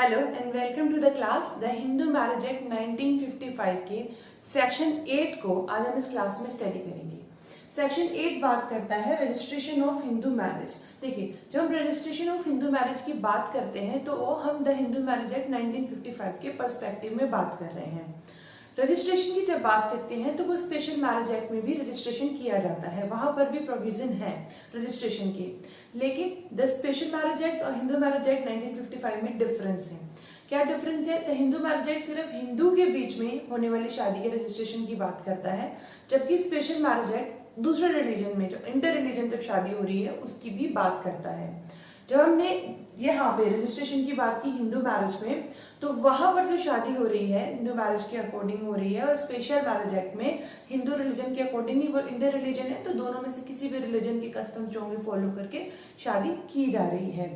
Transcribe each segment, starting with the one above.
Hello and welcome to the class the Hindu marriage act 1955 के section 8 को आज हम इस क्लास में स्टडी करेंगे। सेक्शन 8 बात करता है रजिस्ट्रेशन ऑफ हिंदू मैरिज। देखिए, जब हम रजिस्ट्रेशन ऑफ हिंदू मैरिज की बात करते हैं तो वो हम द हिंदू मैरिज एक्ट 1955 के पर्सपेक्टिव में बात कर रहे हैं। रजिस्ट्रेशन की जब बात करते हैं तो वो स्पेशल मैरिज एक्ट में भी रजिस्ट्रेशन किया जाता है, वहां पर भी प्रोविजन है रजिस्ट्रेशन की। लेकिन द स्पेशल मैरिज एक्ट और हिंदू मैरिज एक्ट 1955 में डिफरेंस है। क्या डिफरेंस है? द हिंदू मैरिज एक्ट सिर्फ हिंदू के बीच में होने वाली शादी के रजिस्ट्रेशन की बात करता है, जबकि स्पेशल मैरिज एक्ट दूसरे रिलीजन में जो इंटर रिलीजन जब शादी हो रही है उसकी भी बात करता है। जब हमने यहाँ पे रजिस्ट्रेशन की बात की हिंदू मैरिज में, तो वहां पर जो शादी हो रही है हिंदू मैरिज के अकॉर्डिंग हो रही है, और स्पेशल मैरिज एक्ट में हिंदू रिलीजन के अकॉर्डिंग ही वो इंटर रिलीजन है, तो दोनों में से किसी भी रिलीजन के कस्टम जो होंगे फॉलो करके शादी की जा रही है।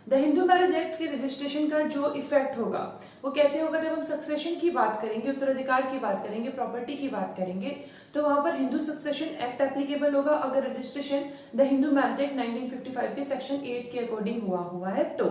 द हिंदू मैरिज एक्ट के रजिस्ट्रेशन का जो इफेक्ट होगा वो कैसे होगा? जब हम सक्सेशन की बात करेंगे, उत्तराधिकार की बात करेंगे, प्रॉपर्टी की बात करेंगे, तो वहां पर हिंदू सक्सेशन एक्ट एप्लीकेबल होगा अगर registration the Hindu marriage act 1955 के सेक्शन 8 के अकॉर्डिंग हुआ है तो।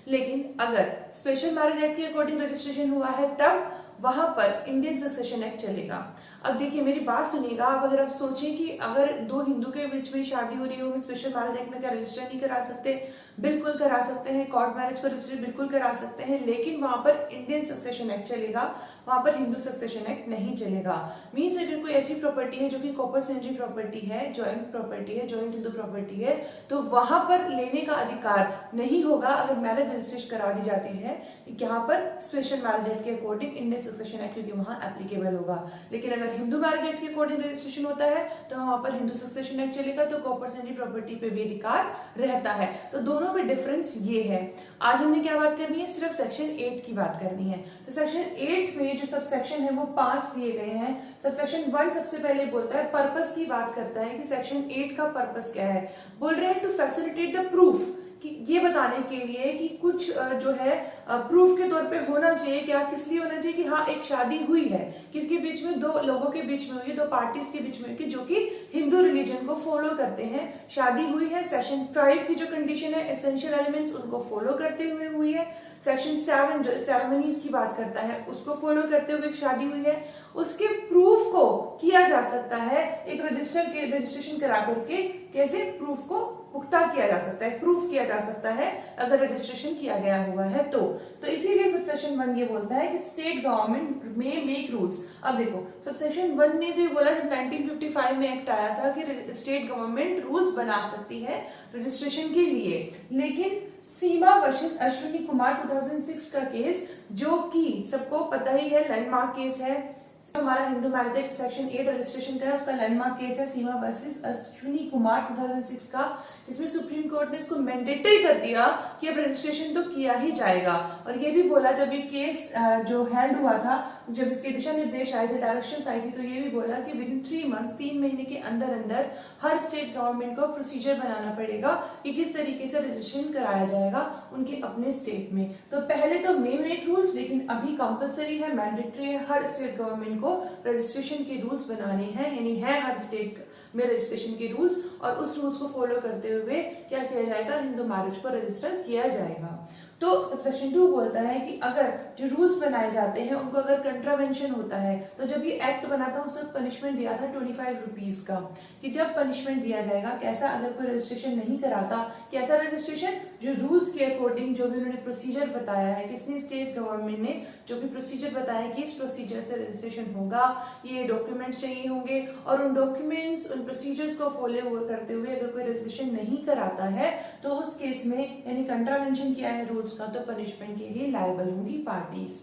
लेकिन अगर स्पेशल मैरिज एक्ट के अकॉर्डिंग रजिस्ट्रेशन हुआ है तब वहां पर इंडियन सक्सेशन एक्ट चलेगा। अब देखिए, मेरी बात सुनिएगा। अब अगर आप सोचें कि अगर दो हिंदू के बीच में शादी हो रही हो, स्पेशल मैरिज एक्ट में क्या रजिस्टर नहीं करा सकते? बिल्कुल करा सकते हैं। कोर्ट मैरिज पर रजिस्टर बिल्कुल करा सकते हैं, लेकिन वहां पर इंडियन सक्सेशन एक्ट चलेगा, वहां पर हिंदू सक्सेशन एक्ट नहीं चलेगा। मीन्स अगर कोई ऐसी प्रॉपर्टी है जो कि कॉर्पोरेट प्रॉपर्टी है, ज्वाइंट प्रॉपर्टी है, ज्वाइंट हिंदू प्रॉपर्टी है, तो वहां पर लेने का अधिकार नहीं होगा अगर मैरिज रजिस्ट्रेशन करा दी जाती है यहाँ पर स्पेशल मैरिज एक्ट के अकॉर्डिंग इंडियन सक्सेशन एक्ट, क्योंकि वहां एप्लीकेबल होगा। लेकिन अगर हिंदू मैरिज एक्ट के अकॉर्डिंग रजिस्ट्रेशन होता है तो वहां पर हिंदू सक्सेशन एक्ट चलेगा, तो कॉर्पोरेट प्रॉपर्टी पे भी अधिकार रहता है। तो दोनों में डिफरेंस ये है। आज हमने क्या बात करनी है? सिर्फ सेक्शन 8 की बात करनी है। तो सेक्शन 8 में जो सब सेक्शन है वो 5 दिए गए हैं। सब सेक्शन 1 सबसे पहले बोलता है, पर्पस की बात करता है कि सेक्शन 8 का पर्पस क्या है। बोल रहे हैं टू फैसिलिटेट द प्रूफ, कि ये बताने के लिए कि कुछ जो है प्रूफ के तौर पे होना चाहिए। क्या किस लिए होना चाहिए? कि हाँ, एक शादी हुई है, किसके बीच में? दो लोगों के बीच में हुई है, दो पार्टीज के बीच में हुई है जो कि हिंदू रिलीजन को फॉलो करते हैं। शादी हुई है। सेक्शन 5 की जो कंडीशन है, एसेंशियल एलिमेंट्स, उनको फॉलो करते हुए हुई है। सेक्शन 7 जो सेरेमनीज की बात करता है, उसको फॉलो करते हुए शादी हुई है। उसके प्रूफ को किया जा सकता है एक रजिस्ट्रेशन करा करके। कैसे? प्रूफ को पुख्ता किया जा सकता है, प्रूफ किया जा सकता है अगर रजिस्ट्रेशन किया गया हुआ है तो इसीलिए सबसेक्शन 1 ये बोलता है कि स्टेट गवर्नमेंट में मेक रूल्स। अब देखो, सबसेक्शन 1 ने जो बोला, जब 1955 में एक्ट आया था कि स्टेट गवर्नमेंट रूल्स बना सकती है रजिस्ट्रेशन के लिए। लेकिन सीमा वर्सेस अश्विनी कुमार 2006 का केस, जो कि सबको पता ही है, लैंडमार्क केस है। हमारा Hindu marriage act section 8 registration का है, उसका लैंडमार्क केस है सीमा वर्सेस अश्विनी कुमार 2006 का, जिसमें सुप्रीम कोर्ट ने इसको मैंडेटरी कर दिया कि अब रजिस्ट्रेशन तो किया ही जाएगा। और ये भी बोला, जब ये केस जो हेल्ड हुआ था, जब इसके दिशा निर्देश आए थे, डायरेक्शंस आई थी, तो ये भी बोला कि विद इन 3 मंथ्स, 3 महीने के अंदर अंदर हर स्टेट गवर्नमेंट को प्रोसीजर बनाना पड़ेगा कि किस तरीके से रजिस्ट्रेशन कराया जाएगा उनके अपने स्टेट में। तो पहले तो मे मेक रूल्स, लेकिन अभी कंपलसरी है, मैंडेटरी है, हर स्टेट गवर्नमेंट को रजिस्ट्रेशन के रूल्स बनाने हैं, यानी है हर स्टेट में रजिस्ट्रेशन के रूल्स, और उस रूल्स को फॉलो करते हुए क्या किया जाएगा? हिंदू मैरिज को रजिस्टर किया जाएगा। तो सबसेक्शन 2 बोलता है कि अगर जो रूल्स बनाए जाते हैं उनको अगर कंट्रावेंशन होता है, तो जब ये एक्ट बना था उस वक्त पनिशमेंट दिया था 25 रुपीज का, कि जब पनिशमेंट दिया जाएगा कैसा, अगर कोई रजिस्ट्रेशन नहीं कराता, कैसा रजिस्ट्रेशन? जो रूल्स के अकॉर्डिंग जो भी उन्होंने प्रोसीजर बताया है, किसने? स्टेट गवर्नमेंट ने जो भी प्रोसीजर बताया कि इस प्रोसीजर से रजिस्ट्रेशन होगा, ये डॉक्यूमेंट्स चाहिए होंगे, और उन डॉक्यूमेंट्स, उन प्रोसीजर्स को फॉलो करते हुए अगर कोई रजिस्ट्रेशन नहीं कराता है तो उस केस में, यानी कंट्रावेंशन किया है रूल्स का, तो पनिशमेंट के लिए लायबल होंगी पार्टीज।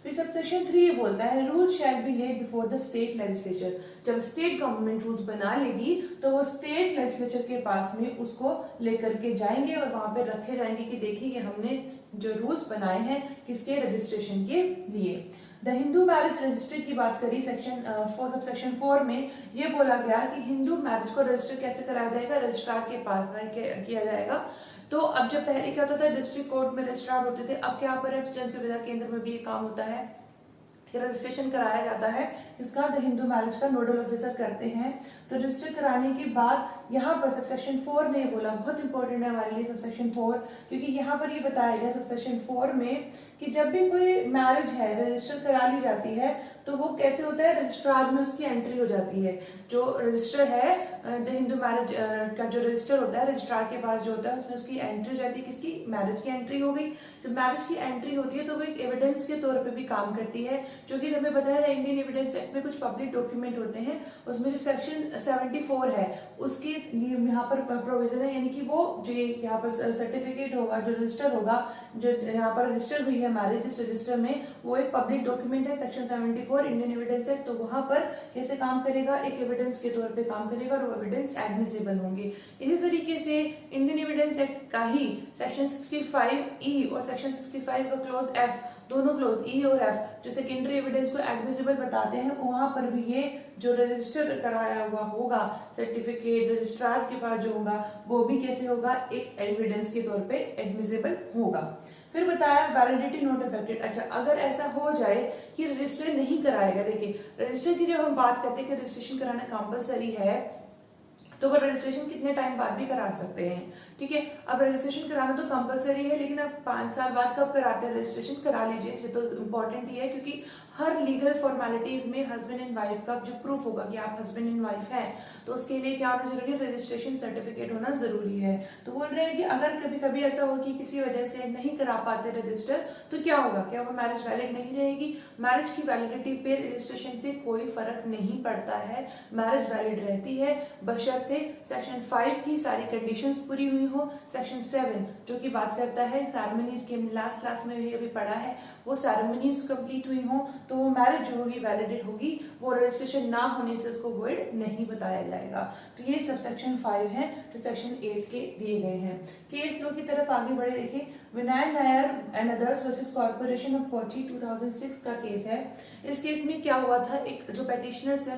फिर सबसेक्शन 3 ये बोलता है, rule shall be laid before the state legislature. जब स्टेट गवर्नमेंट रूल्स बना लेगी तो वो स्टेट लेजिस्लेचर के पास में उसको लेकर के जाएंगे और वहां पे रखे जाएंगे कि देखिए कि हमने जो रूल्स बनाए हैं किसके? रजिस्ट्रेशन के लिए। द हिंदू मैरिज रजिस्टर की बात करी सेक्शन 4 सबसेक्शन 4 में, ये बोला गया कि हिंदू मैरिज को रजिस्टर कैसे कराया जाएगा? रजिस्ट्रार के पास किया जाएगा। तो अब जब पहले क्या होता था, डिस्ट्रिक्ट कोर्ट में रजिस्ट्रार होते थे, अब क्या पर जन सुविधा केंद्र में भी ये काम होता है। रजिस्ट्रेशन कराया जाता है इसका, द हिंदू मैरिज का नोडल ऑफिसर करते हैं। तो रजिस्टर कराने के बाद यहाँ पर सबसेक्शन 4 ने बोला, बहुत इंपॉर्टेंट है हमारे लिए सबसेक्शन 4, क्योंकि यहाँ पर ये बताया गया सबसेक्शन 4 में कि जब भी कोई मैरिज है रजिस्टर करा ली जाती है तो वो कैसे होता है, रजिस्ट्रार में उसकी एंट्री हो जाती है। जो रजिस्टर है द हिंदू मैरिज का जो रजिस्टर होता है रजिस्ट्रार के पास जो होता है उसमें उसकी एंट्री हो जाती है। किसकी, मैरिज की एंट्री हो गई। जब मैरिज की एंट्री होती है तो वो एक एविडेंस के तौर पे भी काम करती है, जो कि हमें बताया है इंडियन एविडेंस एक्ट में कुछ पब्लिक डॉक्यूमेंट होते हैं, उसमें जो सेक्शन 74 है उसके यहाँ पर प्रोविजन है, यानी कि वो जो यहाँ पर सर्टिफिकेट होगा, जो रजिस्टर होगा, जो यहाँ पर रजिस्टर हुई है मैरिज इस रजिस्टर में, वो एक पब्लिक डॉक्यूमेंट है, सेक्शन 74 इंडियन एविडेंस एक्ट। तो वहां पर कैसे काम करेगा, एक एविडेंस के तौर पे काम करेगा और वो एविडेंस एडमिसिबल होंगे। इसी तरीके से इंडियन एविडेंस एक्ट का ही सेक्शन 65E और सेक्शन 65 का क्लॉज एफ, दोनों क्लॉज ई और एफ जो सेकेंडरी एविडेंस को एडमिसिबल बताते हैं, वहां पर भी ये जो रजिस्टर कराया हुआ होगा सर्टिफिकेट रजिस्ट्रार के पास जो होगा वो भी कैसे होगा, एक एविडेंस के तौर पे एडमिसिबल होगा। फिर बताया वैलिडिटी नॉट अफेक्टेड। अच्छा, अगर ऐसा हो जाए कि रजिस्टर नहीं कराएगा, देखिए रजिस्टर की जब हम बात करते हैं कि रजिस्ट्रेशन कराना कंपलसरी है तो वो रजिस्ट्रेशन कितने टाइम बाद भी करा सकते हैं, ठीक है। अब रजिस्ट्रेशन कराना तो कंपलसरी है, लेकिन अब 5 साल बाद कब कराते हैं, रजिस्ट्रेशन करा लीजिए, ये तो इम्पोर्टेंट ही है, क्योंकि हर लीगल फॉर्मेलिटीज में हस्बैंड एंड वाइफ का जो प्रूफ होगा कि आप हस्बैंड एंड वाइफ हैं, तो उसके लिए क्या होना जरूरी है, रजिस्ट्रेशन सर्टिफिकेट होना जरूरी है। तो बोल रहे हैं कि अगर कभी कभी ऐसा हो कि किसी वजह से नहीं करा पाते रजिस्टर, तो क्या होगा, क्या वो मैरिज वैलिड नहीं रहेगी। मैरिज की वैलिडिटी पे रजिस्ट्रेशन से कोई फर्क नहीं पड़ता है, मैरिज वैलिड रहती है, बशर्ते सेक्शन 5 की सारी कंडीशंस पूरी हुई हो। सेक्शन 7 जो की बात करता है सेरेमनीज की, लास्ट क्लास में भी अभी पढ़ा है, वो सेरेमनीज कंप्लीट हुई हो तो वो मैरिज जो होगी वैलिडेट होगी, वो रजिस्ट्रेशन ना होने से उसको वॉइड नहीं बताया जाएगा। तो ये सब सेक्शन 5 है जो सेक्शन 8 के दिए गए हैं। केस लो की तरफ आगे बढ़े, देखिए Vinay Nair and others versus corporation of Kochi 2006 का केस है। इस केस में क्या हुआ था, एक जो पेटिशनर्स थे,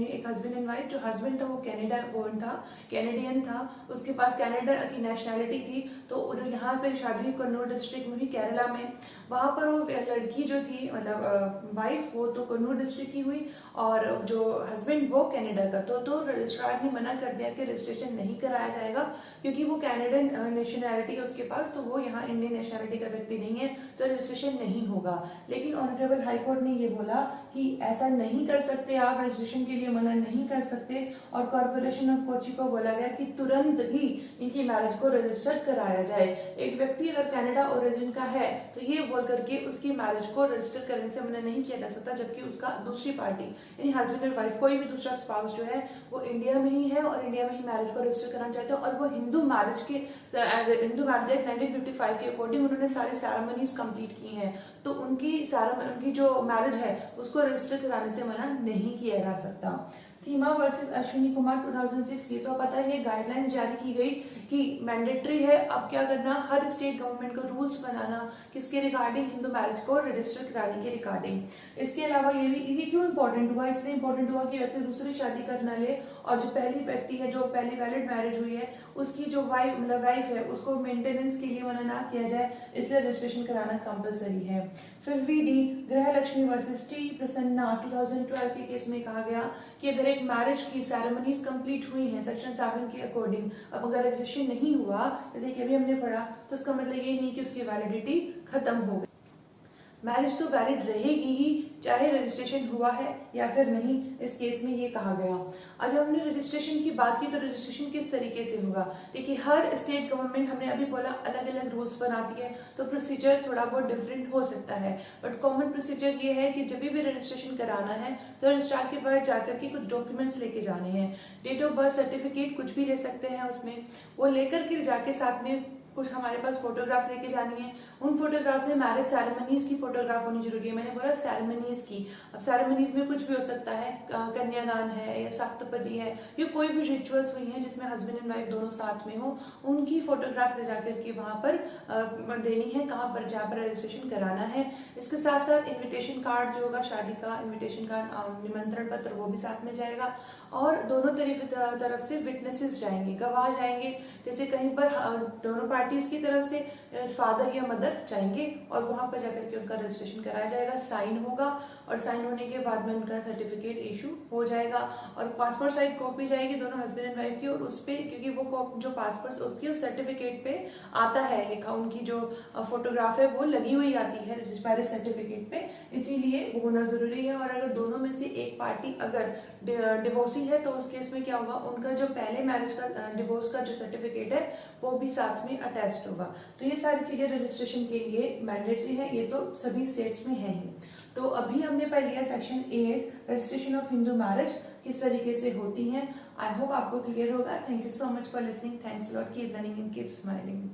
एक हस्बैंड एंड वाइफ, जो हस्बैंड था वो कैनेडा बोर्न था, कैनेडियन था, उसके पास कनाडा की नेशनैलिटी थी, तो जो यहाँ पे शादी कन्नौर डिस्ट्रिक्ट में हुई केरला में, वहां पर वो लड़की जो थी मतलब वाइफ वो तो कन्नौर डिस्ट्रिक्ट की हुई और जो हस्बैंड वो कनाडा का। तो रजिस्ट्रार ने मना कर दिया कि रजिस्ट्रेशन नहीं कराया जाएगा क्योंकि वो कैनेडियन नेशनैलिटी है उसके पास, तो वो यहाँ इंडियन नेशनैलिटी का व्यक्ति नहीं है, तो रजिस्ट्रेशन नहीं होगा। लेकिन ऑनरेबल हाई कोर्ट ने ये बोला कि ऐसा नहीं कर सकते, आप रजिस्ट्रेशन के लिए मना नहीं कर सकते, और कॉर्पोरेशन ऑफ कोची को बोला गया कि तुरंत ही इनकी मैरिज को रजिस्टर कराया जाए। एक व्यक्ति अगर कनाडा ओरिजिन का है तो ये बोल करके उसकी मैरिज को रजिस्टर करने से मना नहीं किया जा सकता, जबकि उसका दूसरी पार्टी यानी हस्बैंड और वाइफ कोई भी दूसरा स्पाउस जो है वो इंडिया में ही है और इंडिया में ही मैरिज को रजिस्टर कराना चाहते हैं, और वो हिंदू मैरिज एक्ट 1955 के अकॉर्डिंग उन्होंने सारे सेरेमनीज कंप्लीट की हैं, तो उनकी जो मैरिज है उसको रजिस्टर कराने से मना नहीं किया जा सकता। सीमा वर्सेस अश्विनी कुमार 2006, ये तो पता है, ये गाइडलाइंस जारी की गई कि मैंडेटरी है अब क्या करना, हर स्टेट गवर्नमेंट को रूल्स बनाना किसके रिगार्डिंग, हिंदू मैरिज को रजिस्टर कराने के रिगार्डिंग। इसके अलावा ये क्यों इंपॉर्टेंट हुआ, इसलिए इंपॉर्टेंट हुआ कि व्यक्ति दूसरी शादी करना ले और जो पहली व्यक्ति है जो पहली वैलिड मैरिज हुई है उसकी जो वाइफ है उसको मेंटेनेंस के लिए मना ना किया जाए, इसलिए रजिस्ट्रेशन कराना कंपलसरी है। फिर वीडी गृह लक्ष्मी वर्सेस टी प्रसन्ना 2012 के केस में कहा गया कि अगर एक मैरिज की सेरेमनीज कंप्लीट हुई हैं सेक्शन 7 के अकॉर्डिंग, अब अगर रजिस्ट्रेशन नहीं हुआ जैसे कि अभी हमने पढ़ा, तो इसका मतलब ये नहीं कि उसकी वैलिडिटी खत्म हो गई, मैरिज तो वैलिड रहेगी ही चाहे रजिस्ट्रेशन हुआ है या फिर नहीं, इस केस में ये कहा गया। अब जब हमने रजिस्ट्रेशन की बात की तो रजिस्ट्रेशन किस तरीके से होगा, देखिए हर स्टेट गवर्नमेंट हमने अभी बोला अलग अलग रूल्स बनाती है, तो प्रोसीजर थोड़ा बहुत डिफरेंट हो सकता है, बट कॉमन प्रोसीजर ये है कि जब भी रजिस्ट्रेशन कराना है तो रजिस्ट्रार के पास जाकर के कुछ डॉक्यूमेंट्स लेके जाने हैं, डेट ऑफ बर्थ सर्टिफिकेट कुछ भी ले सकते हैं उसमें, वो लेकर के जाके साथ में कुछ हमारे पास फोटोग्राफ्स लेके जानी है, उन फोटोग्राफ्स में मैरिज सेरेमनीज की फोटोग्राफ होनी जरूरी है। मैंने बोला सेरेमनीज की, अब सेरेमनीज में कुछ भी हो सकता है, कन्यादान है या सप्तपदी है या कोई भी रिचुअल्स हुई हैं जिसमें हस्बैंड एंड वाइफ दोनों साथ में हो, उनकी फोटोग्राफ ले जाकर के वहां पर देनी है, कहाँ पर जहाँ पर रजिस्ट्रेशन कराना है। इसके साथ साथ इन्विटेशन कार्ड जो होगा शादी का इन्विटेशन कार्ड निमंत्रण पत्र वो भी साथ में जाएगा, और दोनों तरफ से विटनेसेस जाएंगे, गवाह जाएंगे, जैसे कहीं पर दोनों पार्टीज की तरफ से फादर या मदर फादर जाएंगे और वहां पर जाकर के उनका रजिस्ट्रेशन कराया जाएगा, साइन होगा और साइन होने के बाद में उनका सर्टिफिकेट इशू हो जाएगा और पासपोर्ट साइज कॉपी जाएगी दोनों हस्बैंड एंड वाइफ की। और उस पे क्योंकि वो जो पासपोर्ट उसकी उस सर्टिफिकेट पे आता है लिखा, उनकी जो फोटोग्राफ है वो लगी हुई आती है मैरिज सर्टिफिकेट पे, इसीलिए वो होना जरूरी है। और अगर दोनों में से एक पार्टी अगर डिवोर्सी है तो उस केस में क्या होगा, उनका जो पहले मैरिज का डिवोर्स का जो सर्टिफिकेट है वो भी साथ में अटैच्ड होगा। तो ये सारी चीजें रजिस्ट्रेशन के लिए मैंडेटरी है, ये तो सभी स्टेट्स में है ही। तो अभी हमने पढ़ लिया section 8 registration of Hindu marriage किस तरीके से होती है। आई होप आपको क्लियर होगा। Thank you so much for listening. Thanks lot. Keep learning and keep smiling.